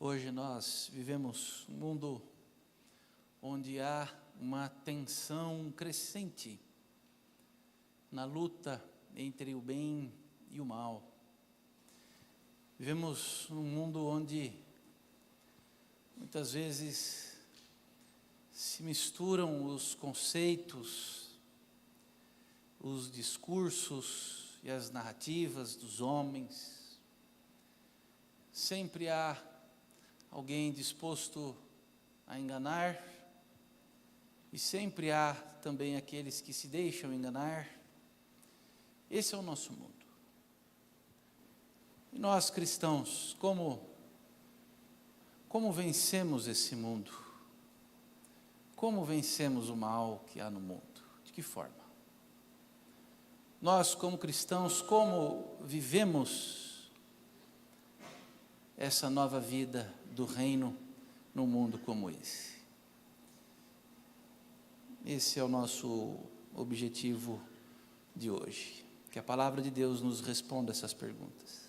Hoje nós vivemos um mundo onde há uma tensão crescente na luta entre o bem e o mal. Vivemos num mundo onde muitas vezes se misturam os conceitos, os discursos e as narrativas dos homens. Sempre há alguém disposto a enganar, e sempre há também aqueles que se deixam enganar. Esse é o nosso mundo. E nós cristãos, como vencemos esse mundo? Como vencemos o mal que há no mundo? De que forma? Nós, como cristãos, como vivemos essa nova vida do reino num mundo como esse? Esse é o nosso objetivo de hoje, que a palavra de Deus nos responda essas perguntas.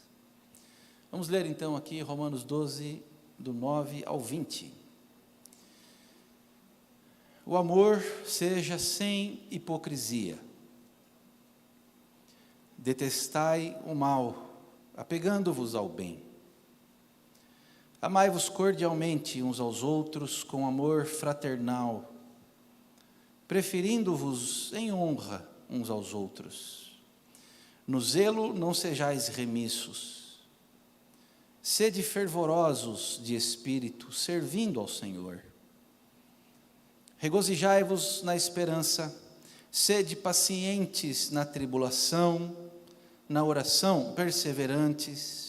Vamos ler então aqui Romanos 12, do 9 ao 20. O amor seja sem hipocrisia. Detestai o mal, apegando-vos ao bem. Amai-vos cordialmente uns aos outros com amor fraternal, preferindo-vos em honra uns aos outros. No zelo não sejais remissos. Sede fervorosos de espírito, servindo ao Senhor. Regozijai-vos na esperança, sede pacientes na tribulação, na oração perseverantes.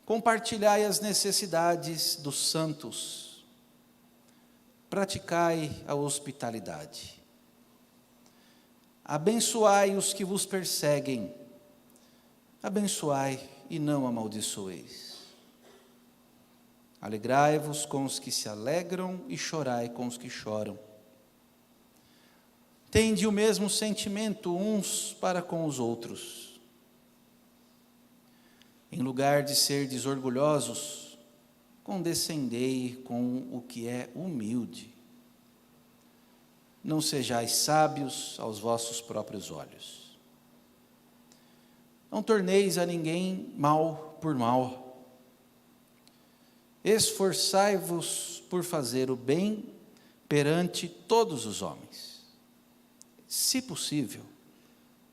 Compartilhai as necessidades dos santos, praticai a hospitalidade. Abençoai os que vos perseguem, abençoai e não amaldiçoeis. Alegrai-vos com os que se alegram e chorai com os que choram. Tende o mesmo sentimento uns para com os outros. Em lugar de serdes orgulhosos, condescendei com o que é humilde. Não sejais sábios aos vossos próprios olhos. Não torneis a ninguém mal por mal. Esforçai-vos por fazer o bem perante todos os homens. Se possível,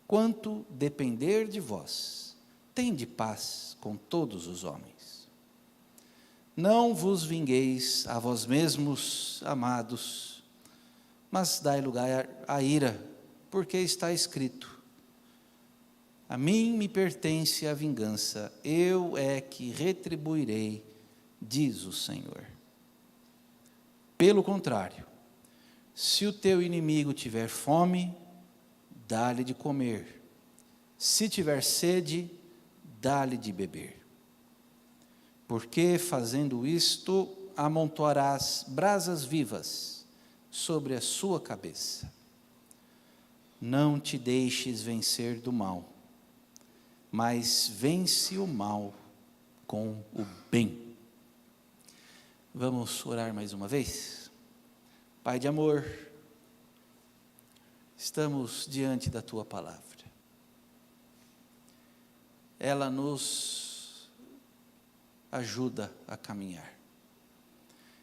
quanto depender de vós, tende paz com todos os homens. Não vos vingueis a vós mesmos, amados, mas dai lugar à ira, porque está escrito: a mim me pertence a vingança, eu é que retribuirei, diz o Senhor. Pelo contrário, se o teu inimigo tiver fome, dá-lhe de comer. Se tiver sede, dá-lhe de beber. Porque, fazendo isto, amontoarás brasas vivas sobre a sua cabeça. Não te deixes vencer do mal, mas vence o mal com o bem. Vamos orar mais uma vez? Pai de amor, estamos diante da Tua palavra. Ela nos ajuda a caminhar.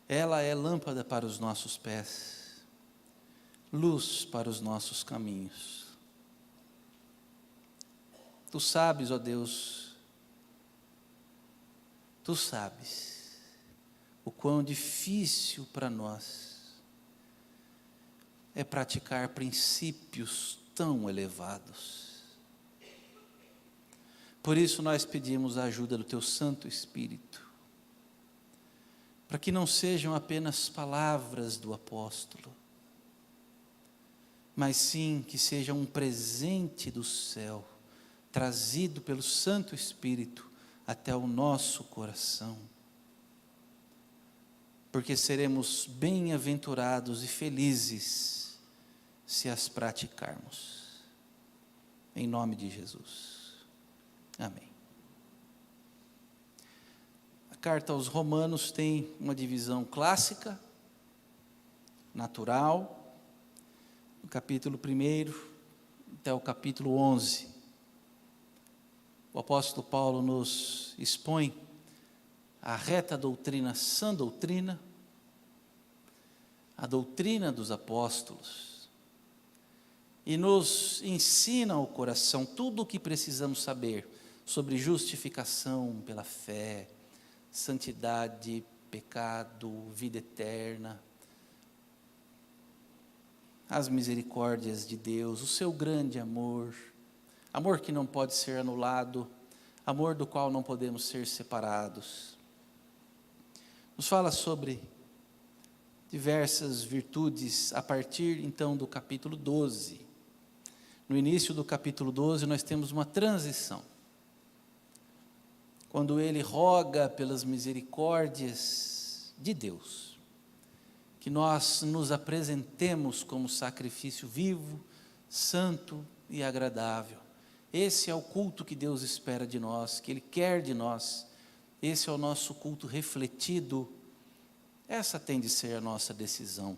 Ela é lâmpada para os nossos pés, luz para os nossos caminhos. Tu sabes, ó Deus, Tu sabes o quão difícil para nós é praticar princípios tão elevados. Por isso nós pedimos a ajuda do Teu Santo Espírito, para que não sejam apenas palavras do apóstolo, mas sim que seja um presente do céu, trazido pelo Santo Espírito até o nosso coração, porque seremos bem-aventurados e felizes se as praticarmos. Em nome de Jesus. Amém. A carta aos Romanos tem uma divisão clássica, natural, do capítulo 1 até o capítulo 11. O apóstolo Paulo nos expõe a reta doutrina, sã doutrina, a doutrina dos apóstolos, e nos ensina ao coração tudo o que precisamos saber sobre justificação pela fé, santidade, pecado, vida eterna, as misericórdias de Deus, o seu grande amor, amor que não pode ser anulado, amor do qual não podemos ser separados. Nos fala sobre diversas virtudes a partir então do capítulo 12. No início do capítulo 12 nós temos uma transição, quando ele roga pelas misericórdias de Deus, que nós nos apresentemos como sacrifício vivo, santo e agradável. Esse é o culto que Deus espera de nós, que Ele quer de nós. Esse é o nosso culto refletido. Essa tem de ser a nossa decisão.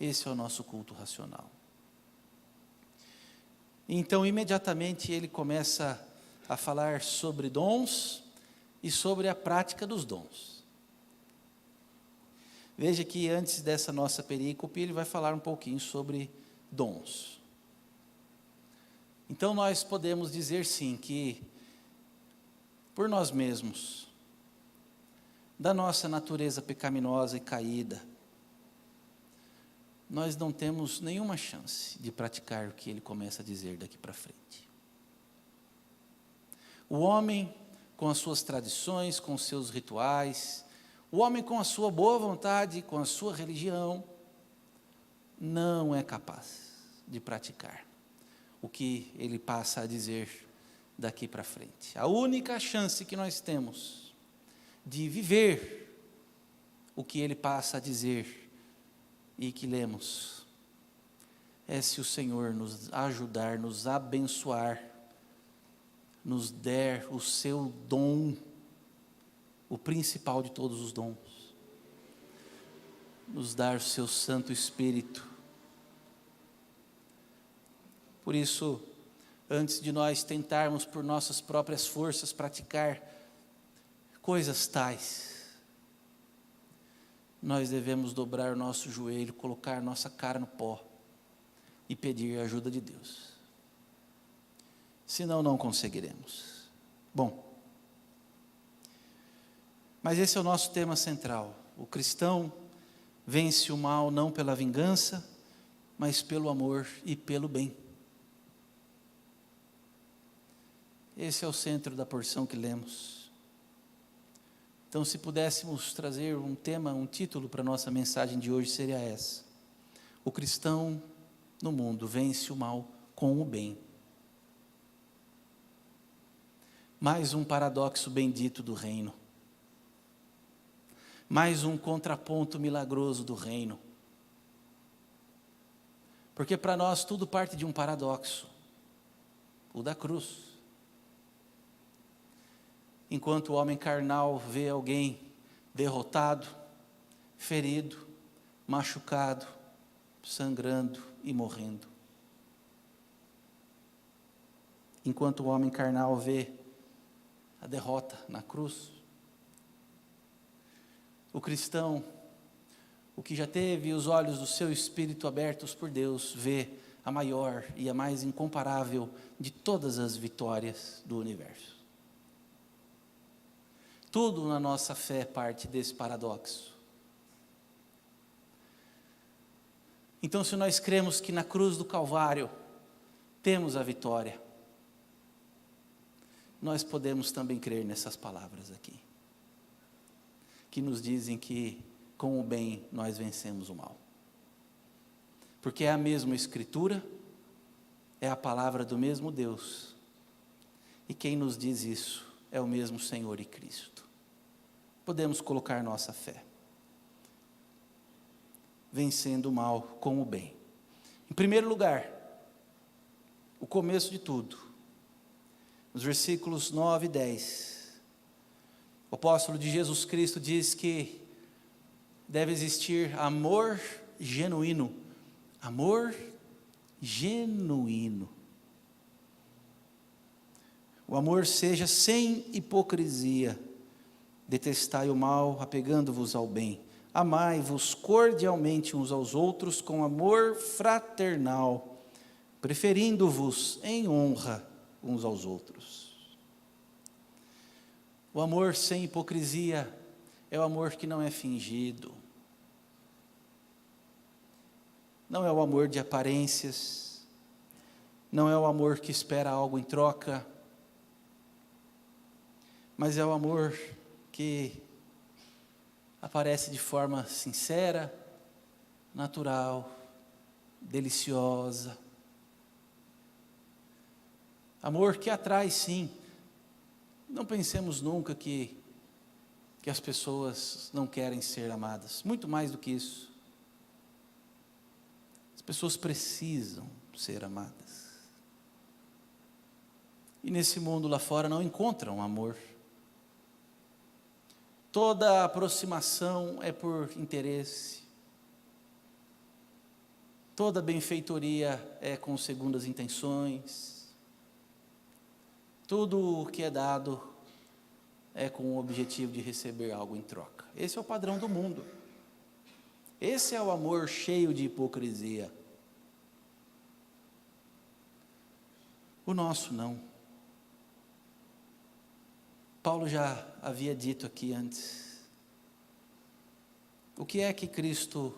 Esse é o nosso culto racional. Então, imediatamente, ele começa a falar sobre dons e sobre a prática dos dons. Veja que antes dessa nossa perícope, ele vai falar um pouquinho sobre dons. Então, nós podemos dizer sim que, por nós mesmos, da nossa natureza pecaminosa e caída, nós não temos nenhuma chance de praticar o que ele começa a dizer daqui para frente. O homem com as suas tradições, com os seus rituais, o homem com a sua boa vontade, com a sua religião, não é capaz de praticar o que ele passa a dizer daqui para frente. A única chance que nós temos de viver o que ele passa a dizer e que lemos é se o Senhor nos ajudar, nos abençoar, nos der o seu dom, o principal de todos os dons, nos dar o seu Santo Espírito. Por isso, antes de nós tentarmos por nossas próprias forças praticar coisas tais, nós devemos dobrar o nosso joelho, colocar nossa cara no pó e pedir a ajuda de Deus. Senão não conseguiremos. Bom, mas esse é o nosso tema central. O cristão vence o mal não pela vingança, mas pelo amor e pelo bem. Esse é o centro da porção que lemos. Então, se pudéssemos trazer um tema, um título para a nossa mensagem de hoje, seria essa: o cristão no mundo vence o mal com o bem. Mais um paradoxo bendito do reino. Mais um contraponto milagroso do reino. Porque para nós tudo parte de um paradoxo, o da cruz. Enquanto o homem carnal vê alguém derrotado, ferido, machucado, sangrando e morrendo. Enquanto o homem carnal vê a derrota na cruz, o cristão, o que já teve os olhos do seu espírito abertos por Deus, vê a maior e a mais incomparável de todas as vitórias do universo. Tudo na nossa fé parte desse paradoxo. Então, se nós cremos que na cruz do Calvário temos a vitória, nós podemos também crer nessas palavras aqui, que nos dizem que com o bem nós vencemos o mal. Porque é a mesma Escritura, é a palavra do mesmo Deus, e quem nos diz isso é o mesmo Senhor e Cristo. Podemos colocar nossa fé, vencendo o mal com o bem. Em primeiro lugar, o começo de tudo, nos versículos 9 e 10, O apóstolo de Jesus Cristo diz que deve existir amor genuíno. Amor genuíno. O amor seja sem hipocrisia. Detestai o mal, apegando-vos ao bem. Amai-vos cordialmente uns aos outros com amor fraternal, preferindo-vos em honra uns aos outros. O amor sem hipocrisia é o amor que não é fingido. Não é o amor de aparências. Não é o amor que espera algo em troca. Mas é o amor que aparece de forma sincera, natural, deliciosa. Amor que atrai, sim. Não pensemos nunca que as pessoas não querem ser amadas. Muito mais do que isso. As pessoas precisam ser amadas. E nesse mundo lá fora não encontram amor. Toda aproximação é por interesse. Toda benfeitoria é com segundas intenções. Tudo o que é dado é com o objetivo de receber algo em troca. Esse é o padrão do mundo. Esse é o amor cheio de hipocrisia. O nosso não. Paulo já havia dito aqui antes. O que é que Cristo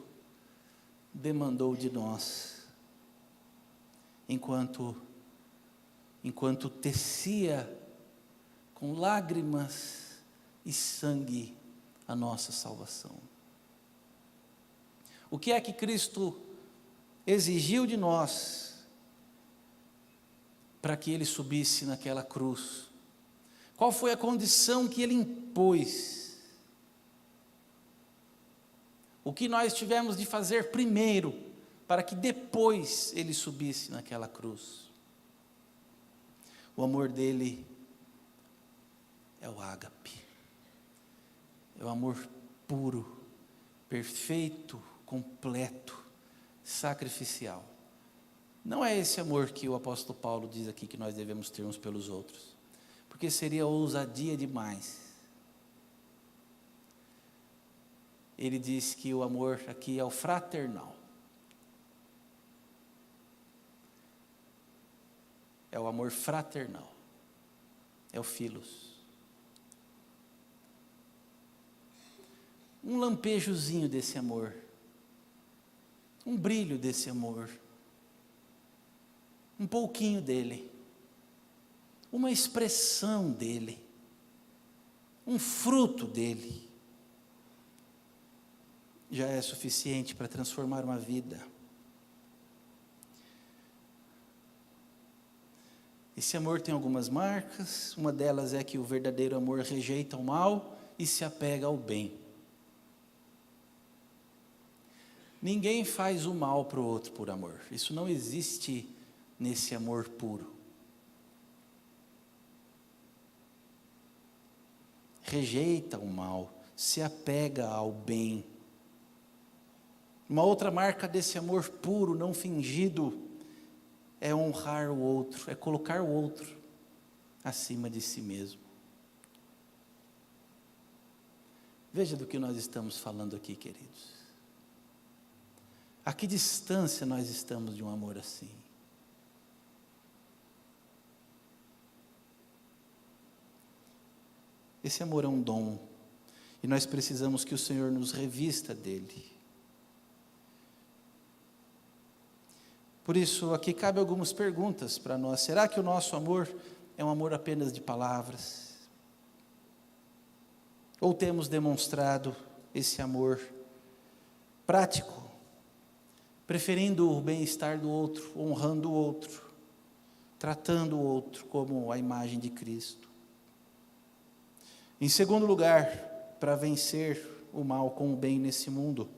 demandou de nós, enquanto tecia com lágrimas e sangue a nossa salvação? O que é que Cristo exigiu de nós para que Ele subisse naquela cruz? Qual foi a condição que Ele impôs? O que nós tivemos de fazer primeiro, para que depois Ele subisse naquela cruz? O amor dEle é o ágape, é o amor puro, perfeito, completo, sacrificial. Não é esse amor que o apóstolo Paulo diz aqui que nós devemos ter uns pelos outros, porque seria ousadia demais. Ele diz que o amor aqui é o fraternal. É o amor fraternal. É o philos. Um lampejozinho desse amor. Um brilho desse amor. Um pouquinho dele. Uma expressão dele. Um fruto dele. Já é suficiente para transformar uma vida. Esse amor tem algumas marcas. Uma delas é que o verdadeiro amor rejeita o mal e se apega ao bem. Ninguém faz o mal para o outro por amor. Isso não existe nesse amor puro. Rejeita o mal, se apega ao bem. Uma outra marca desse amor puro, não fingido, é honrar o outro, é colocar o outro acima de si mesmo. Veja do que nós estamos falando aqui, queridos. A que distância nós estamos de um amor assim? Esse amor é um dom, e nós precisamos que o Senhor nos revista dele. Por isso, aqui cabe algumas perguntas para nós. Será que o nosso amor é um amor apenas de palavras? Ou temos demonstrado esse amor prático, preferindo o bem-estar do outro, honrando o outro, tratando o outro como a imagem de Cristo? Em segundo lugar, para vencer o mal com o bem nesse mundo,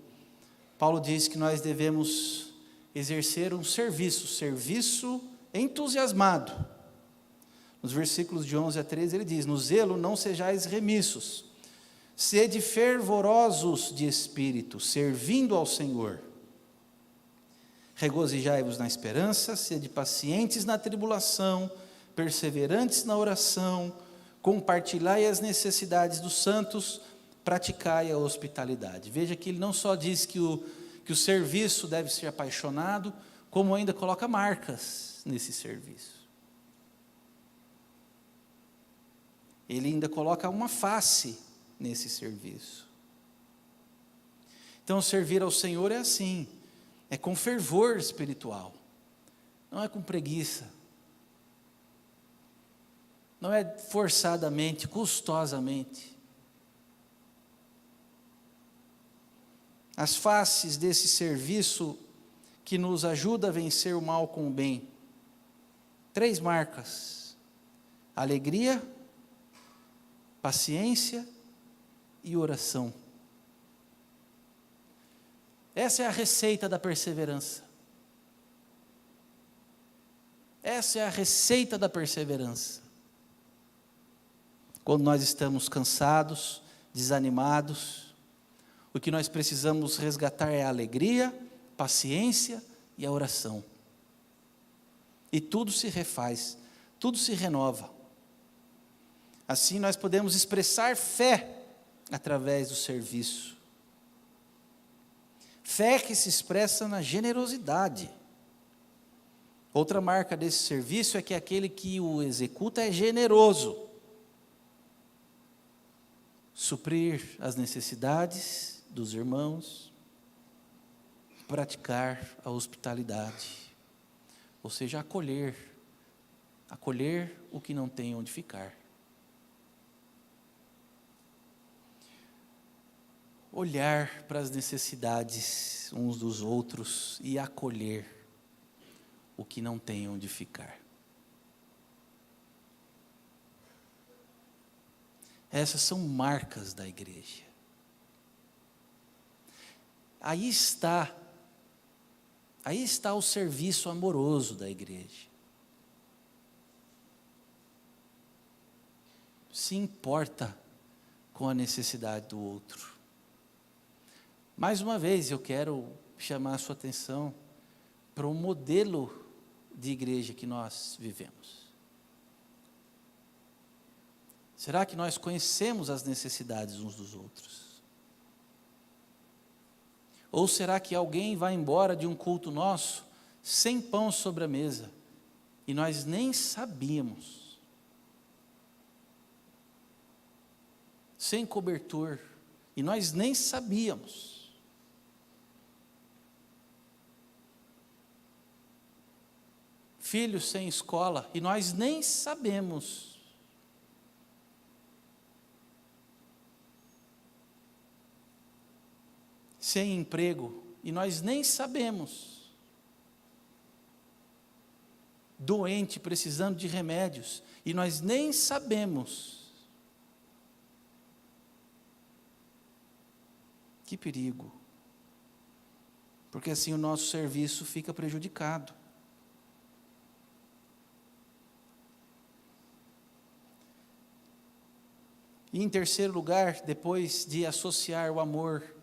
Paulo diz que nós devemos exercer um serviço entusiasmado. Nos versículos de 11 a 13 ele diz: no zelo não sejais remissos, sede fervorosos de espírito, servindo ao Senhor. Regozijai-vos na esperança, sede pacientes na tribulação, perseverantes na oração, compartilhai as necessidades dos santos, praticai a hospitalidade. Veja que ele não só diz que o serviço deve ser apaixonado, como ainda coloca marcas nesse serviço. Ele ainda coloca uma face nesse serviço. Então, servir ao Senhor é assim, é com fervor espiritual, não é com preguiça, não é forçadamente, custosamente. As faces desse serviço que nos ajuda a vencer o mal com o bem. 3 marcas: alegria, paciência e oração. Essa é a receita da perseverança. Essa é a receita da perseverança. Quando nós estamos cansados, desanimados, o que nós precisamos resgatar é a alegria, paciência e a oração. E tudo se refaz, tudo se renova. Assim nós podemos expressar fé através do serviço. Fé que se expressa na generosidade. Outra marca desse serviço é que aquele que o executa é generoso. Suprir as necessidades dos irmãos, praticar a hospitalidade, ou seja, acolher o que não tem onde ficar. Olhar para as necessidades uns dos outros e acolher o que não tem onde ficar. Essas são marcas da igreja. Aí está o serviço amoroso da igreja. Se importa com a necessidade do outro. Mais uma vez, eu quero chamar a sua atenção para o modelo de igreja que nós vivemos. Será que nós conhecemos as necessidades uns dos outros? Ou será que alguém vai embora de um culto nosso sem pão sobre a mesa e nós nem sabíamos? Sem cobertor e nós nem sabíamos? Filhos sem escola e nós nem sabemos? Sem emprego, e nós nem sabemos. Doente, precisando de remédios, e nós nem sabemos. Que perigo. Porque assim o nosso serviço fica prejudicado. E em terceiro lugar, depois de associar o amor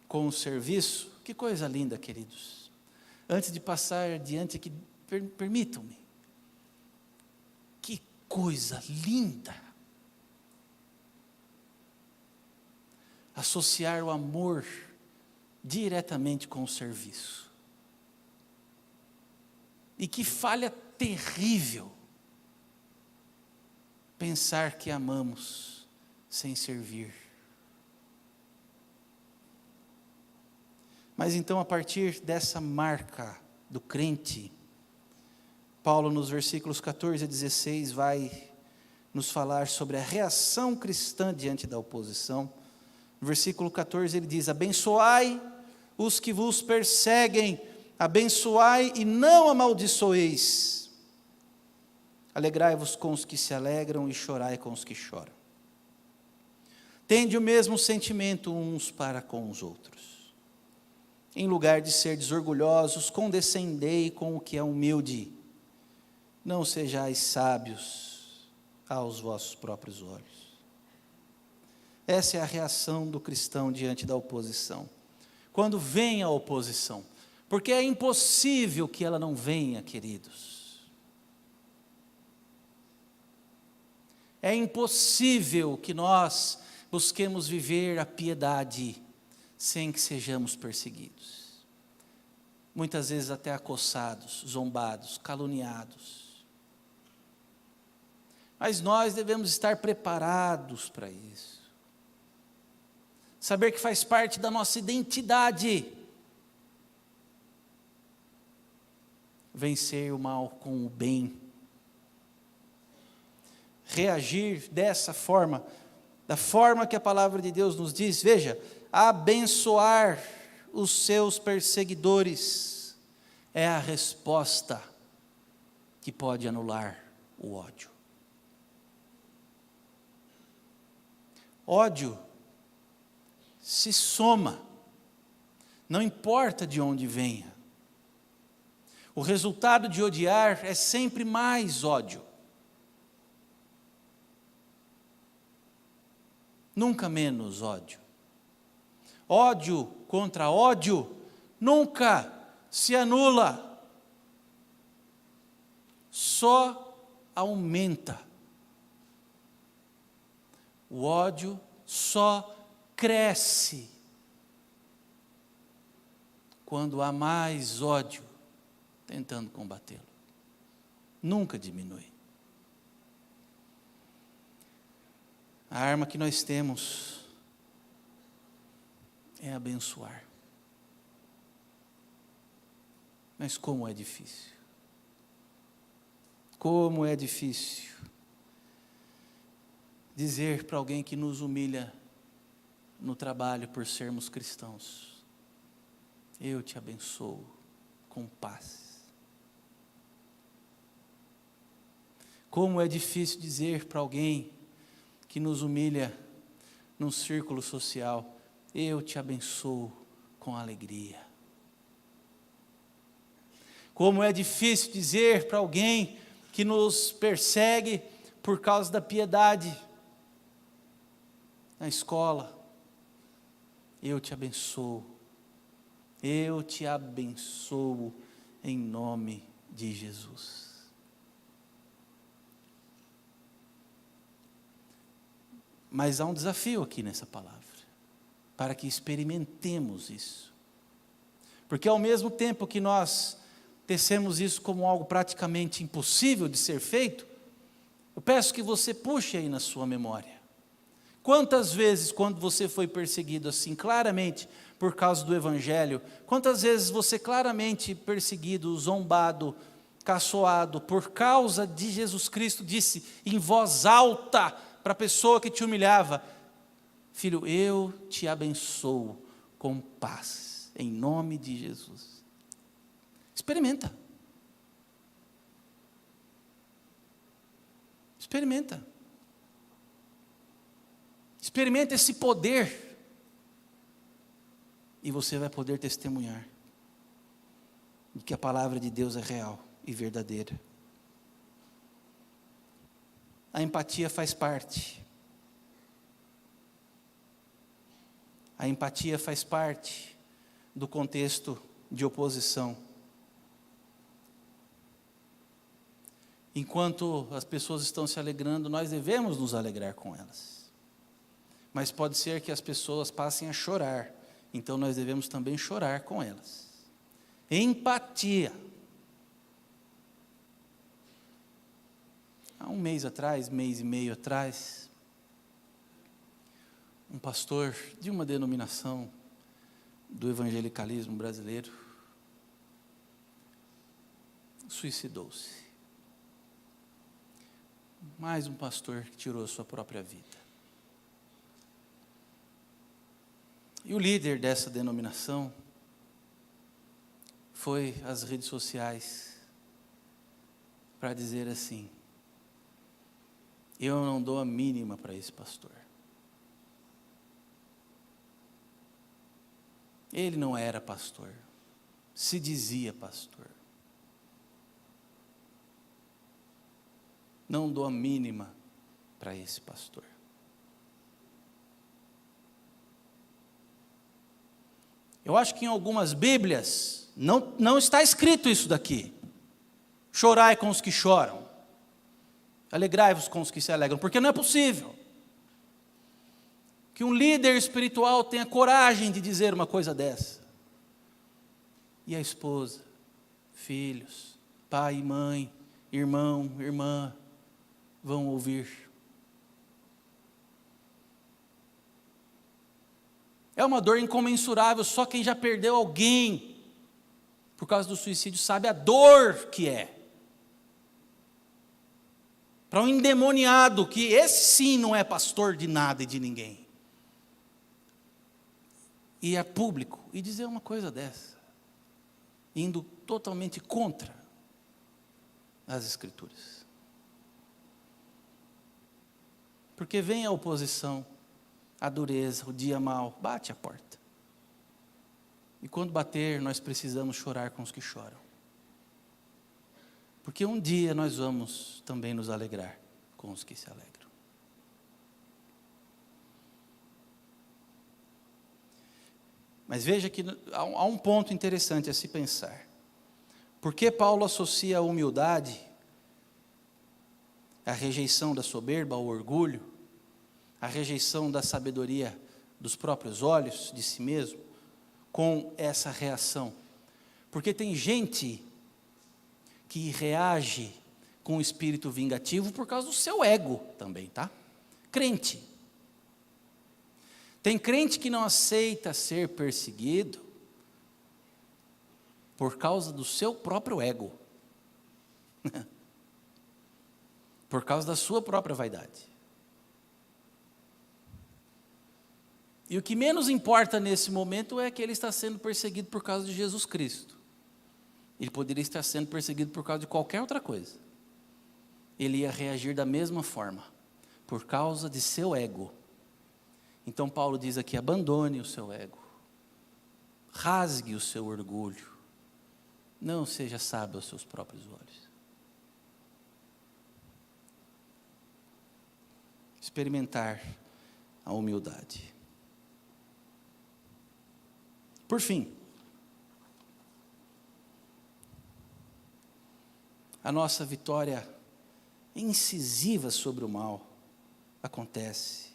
com o serviço, que coisa linda, queridos. Antes de passar adiante aqui, permitam-me. Que coisa linda. Associar o amor diretamente com o serviço. E que falha terrível pensar que amamos sem servir. Mas então, a partir dessa marca do crente, Paulo, nos versículos 14 a 16, vai nos falar sobre a reação cristã diante da oposição. No versículo 14 ele diz: abençoai os que vos perseguem, abençoai e não amaldiçoeis. Alegrai-vos com os que se alegram e chorai com os que choram. Tende o mesmo sentimento uns para com os outros. Em lugar de ser orgulhosos, condescendei com o que é humilde. não sejais sábios aos vossos próprios olhos. Essa é a reação do cristão diante da oposição. Quando vem a oposição, porque é impossível que ela não venha, queridos. É impossível que nós busquemos viver a piedade sem que sejamos perseguidos. Muitas vezes até acossados, zombados, caluniados. Mas nós devemos estar preparados para isso. Saber que faz parte da nossa identidade. Vencer o mal com o bem. Reagir dessa forma, da forma que a palavra de Deus nos diz, veja, abençoar os seus perseguidores é a resposta que pode anular o ódio. Ódio se soma, não importa de onde venha. O resultado de odiar é sempre mais ódio. Nunca menos ódio. Ódio contra ódio nunca se anula. Só aumenta. O ódio só cresce quando há mais ódio tentando combatê-lo. Nunca diminui. A arma que nós temos é abençoar. Mas como é difícil. Como é difícil dizer para alguém que nos humilha no trabalho por sermos cristãos: eu te abençoo com paz. Como é difícil dizer para alguém que nos humilha num círculo social: eu te abençoo com alegria. Como é difícil dizer para alguém que nos persegue por causa da piedade na escola: eu te abençoo em nome de Jesus. Mas há um desafio aqui nessa palavra, para que experimentemos isso. Porque ao mesmo tempo que nós tecemos isso como algo praticamente impossível de ser feito, eu peço que você puxe aí na sua memória. Quantas vezes, quando você foi perseguido assim, claramente, por causa do Evangelho, quantas vezes você claramente perseguido, zombado, caçoado, por causa de Jesus Cristo, disse em voz alta para a pessoa que te humilhava: filho, eu te abençoo com paz, em nome de Jesus. Experimenta. Experimenta. Experimenta esse poder, e você vai poder testemunhar de que a palavra de Deus é real e verdadeira. A empatia faz parte. A empatia faz parte do contexto de oposição. Enquanto as pessoas estão se alegrando, nós devemos nos alegrar com elas. Mas pode ser que as pessoas passem a chorar, então nós devemos também chorar com elas. Empatia. Há um mês e meio atrás, um pastor de uma denominação do evangelicalismo brasileiro suicidou-se. Mais um pastor que tirou a sua própria vida. E o líder dessa denominação foi às redes sociais para dizer assim: eu não dou a mínima para esse pastor. Ele não era pastor, se dizia pastor. não dou a mínima para esse pastor. Eu acho que em algumas Bíblias não está escrito isso daqui. Chorai com os que choram, alegrai-vos com os que se alegram, porque não é possível que um líder espiritual tenha coragem de dizer uma coisa dessa. E a esposa, filhos, pai e mãe, irmão, irmã, vão ouvir. É uma dor incomensurável, só quem já perdeu alguém por causa do suicídio sabe a dor que é. Para um endemoniado, que esse sim não é pastor de nada e de ninguém. E é público, e dizer uma coisa dessa, indo totalmente contra as Escrituras. Porque vem a oposição, a dureza, o dia mau, bate a porta. E quando bater, nós precisamos chorar com os que choram. Porque um dia nós vamos também nos alegrar com os que se alegram. Mas veja que há um ponto interessante a se pensar. Por que Paulo associa a humildade, a rejeição da soberba, ao orgulho, a rejeição da sabedoria dos próprios olhos, de si mesmo, com essa reação? Porque tem gente que reage com o espírito vingativo por causa do seu ego também, tá? Crente. Tem crente que não aceita ser perseguido por causa do seu próprio ego. Por causa da sua própria vaidade. E o que menos importa nesse momento é que ele está sendo perseguido por causa de Jesus Cristo. Ele poderia estar sendo perseguido por causa de qualquer outra coisa. Ele ia reagir da mesma forma, por causa de seu ego. Então Paulo diz aqui, abandone o seu ego. Rasgue o seu orgulho. Não seja sábio aos seus próprios olhos. Experimentar a humildade. Por fim, a nossa vitória incisiva sobre o mal acontece,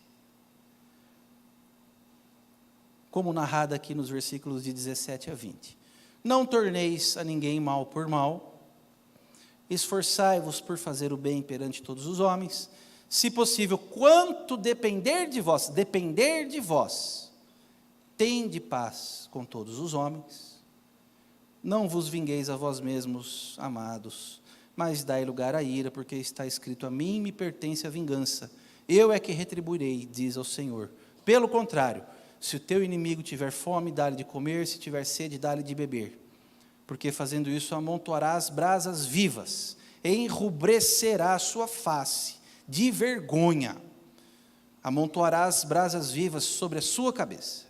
como narrado aqui nos versículos de 17 a 20. Não torneis a ninguém mal por mal, esforçai-vos por fazer o bem perante todos os homens, se possível, quanto depender de vós, tende paz com todos os homens. Não vos vingueis a vós mesmos, amados, mas dai lugar à ira, porque está escrito, a mim me pertence a vingança, eu é que retribuirei, diz ao Senhor. Pelo contrário, se o teu inimigo tiver fome, dá-lhe de comer, se tiver sede, dá-lhe de beber, porque fazendo isso amontoarás brasas vivas, e enrubrecerá a sua face de vergonha, amontoarás brasas vivas sobre a sua cabeça.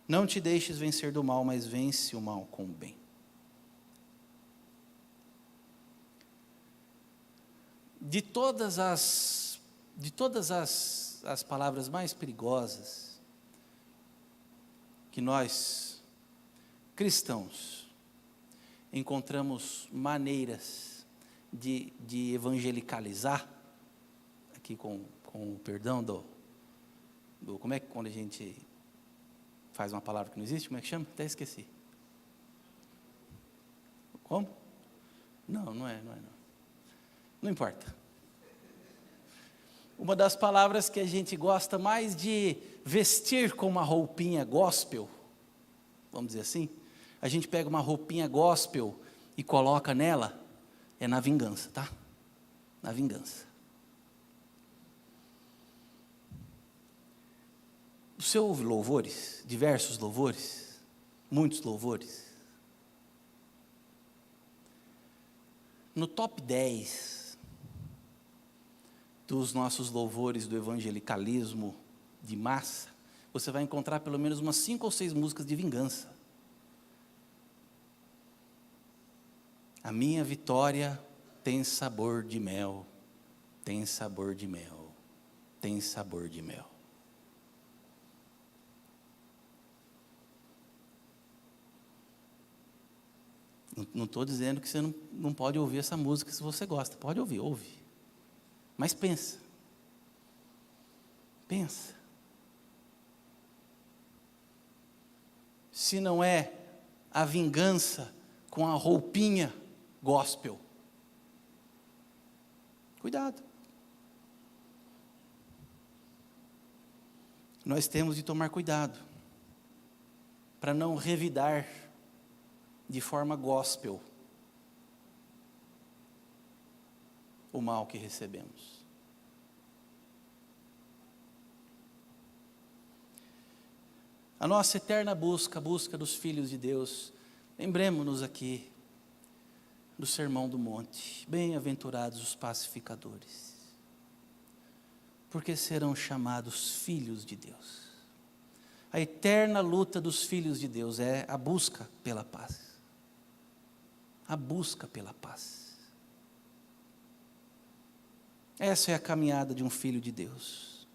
Não te deixes vencer do mal, mas vence o mal com o bem. De todas as palavras mais perigosas que nós, cristãos, encontramos maneiras de evangelicalizar, aqui com o perdão do como é que quando a gente faz uma palavra que não existe, como é que chama? Até esqueci. Como? Não é. Não importa. Uma das palavras que a gente gosta mais de vestir com uma roupinha gospel, vamos dizer assim, a gente pega uma roupinha gospel e coloca nela, é na vingança, tá? Na vingança. Você ouve louvores, diversos louvores, muitos louvores. No top 10 dos nossos louvores do evangelicalismo de massa, você vai encontrar pelo menos umas 5 ou 6 músicas de vingança. A minha vitória tem sabor de mel. tem sabor de mel. Tem sabor de mel. Não estou dizendo que você não pode ouvir essa música se você gosta. Pode ouvir, ouve. Mas pensa. Pensa. Se não é a vingança com a roupinha gospel. Cuidado. Nós temos de tomar cuidado para não revidar de forma gospel o mal que recebemos. A nossa eterna busca, a busca dos filhos de Deus, lembremos-nos aqui do Sermão do Monte. Bem-aventurados os pacificadores, porque serão chamados filhos de Deus. A eterna luta dos filhos de Deus é a busca pela paz. A busca pela paz. Essa é a caminhada de um filho de Deus.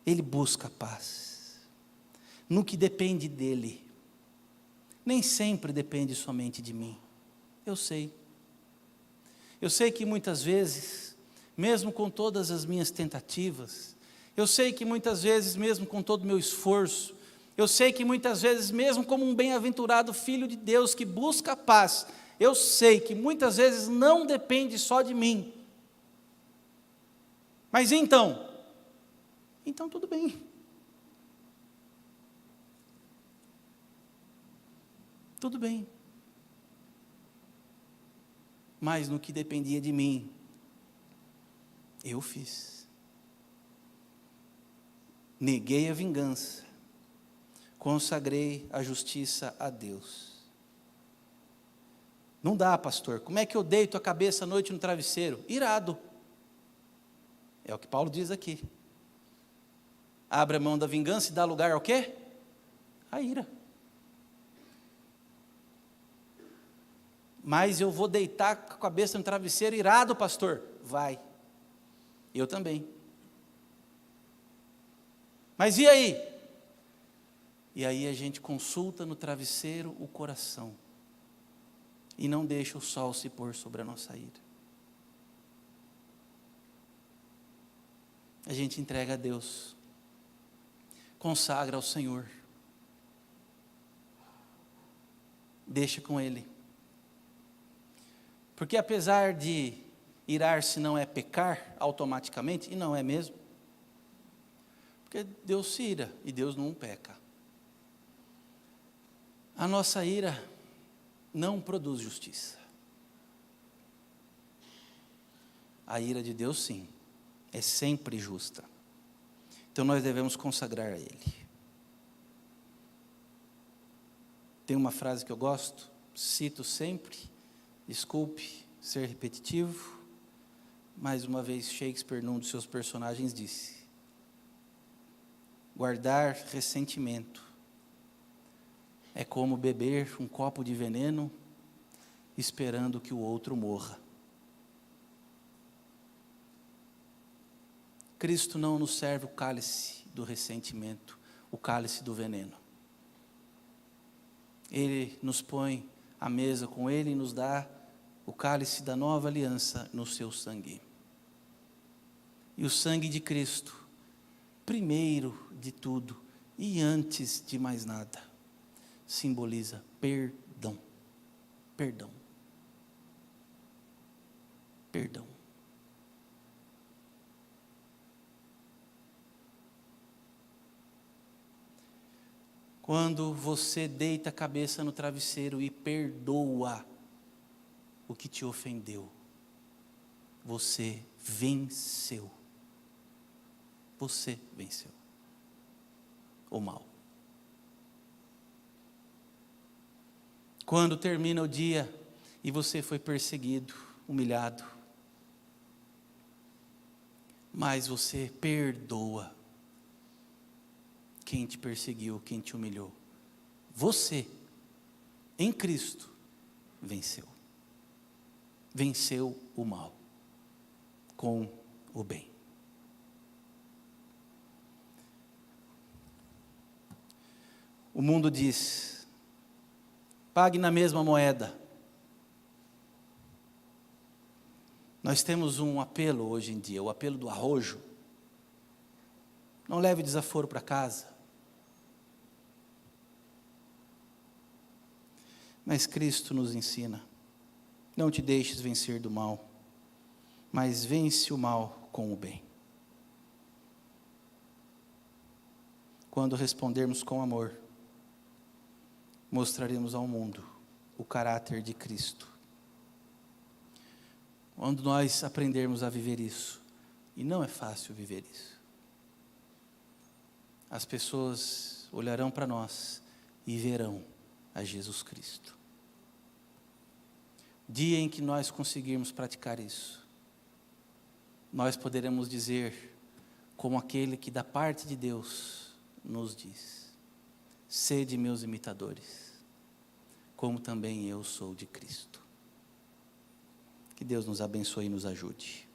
Ele busca a paz. No que depende dele. Nem sempre depende somente de mim. Eu sei. Eu sei que muitas vezes, mesmo com todas as minhas tentativas, eu sei que muitas vezes, mesmo com todo o meu esforço, eu sei que muitas vezes, mesmo como um bem-aventurado filho de Deus que busca a paz, eu sei que muitas vezes não depende só de mim. Mas então tudo bem. Tudo bem. Mas no que dependia de mim, eu fiz. Neguei a vingança. Consagrei a justiça a Deus. Não dá, pastor. Como é que eu deito a cabeça à noite no travesseiro? Irado. É o que Paulo diz aqui. Abre a mão da vingança e dá lugar ao quê? A ira. Mas eu vou deitar com a cabeça no travesseiro irado, pastor? Vai. Eu também. Mas e aí? E aí a gente consulta no travesseiro o coração. E não deixa o sol se pôr sobre a nossa ira. A gente entrega a Deus. Consagra ao Senhor. Deixa com Ele. Porque apesar de irar-se não é pecar automaticamente, e não é mesmo. Porque Deus se ira e Deus não peca. A nossa ira não produz justiça. A ira de Deus sim, é sempre justa. Então nós devemos consagrar a Ele. Tem uma frase que eu gosto, cito sempre, desculpe ser repetitivo, mais uma vez Shakespeare, num dos seus personagens, disse: guardar ressentimento é como beber um copo de veneno esperando que o outro morra. Cristo não nos serve o cálice do ressentimento, o cálice do veneno. Ele nos põe à mesa com Ele e nos dá o cálice da nova aliança no seu sangue. E o sangue de Cristo, primeiro de tudo e antes de mais nada, simboliza perdão. Perdão. Perdão. Quando você deita a cabeça no travesseiro e perdoa o que te ofendeu, você venceu. Você venceu o mal. Quando termina o dia e você foi perseguido, humilhado, mas você perdoa quem te perseguiu, quem te humilhou. Você, em Cristo, venceu. Venceu o mal com o bem. O mundo diz: pague na mesma moeda. Nós temos um apelo hoje em dia, o apelo do arrojo. Não leve desaforo para casa. Mas Cristo nos ensina: não te deixes vencer do mal, mas vence o mal com o bem. Quando respondermos com amor, mostraremos ao mundo o caráter de Cristo. Quando nós aprendermos a viver isso, e não é fácil viver isso, as pessoas olharão para nós e verão a Jesus Cristo. Dia em que nós conseguirmos praticar isso, nós poderemos dizer, como aquele que da parte de Deus nos diz: sede meus imitadores, como também eu sou de Cristo. Que Deus nos abençoe e nos ajude.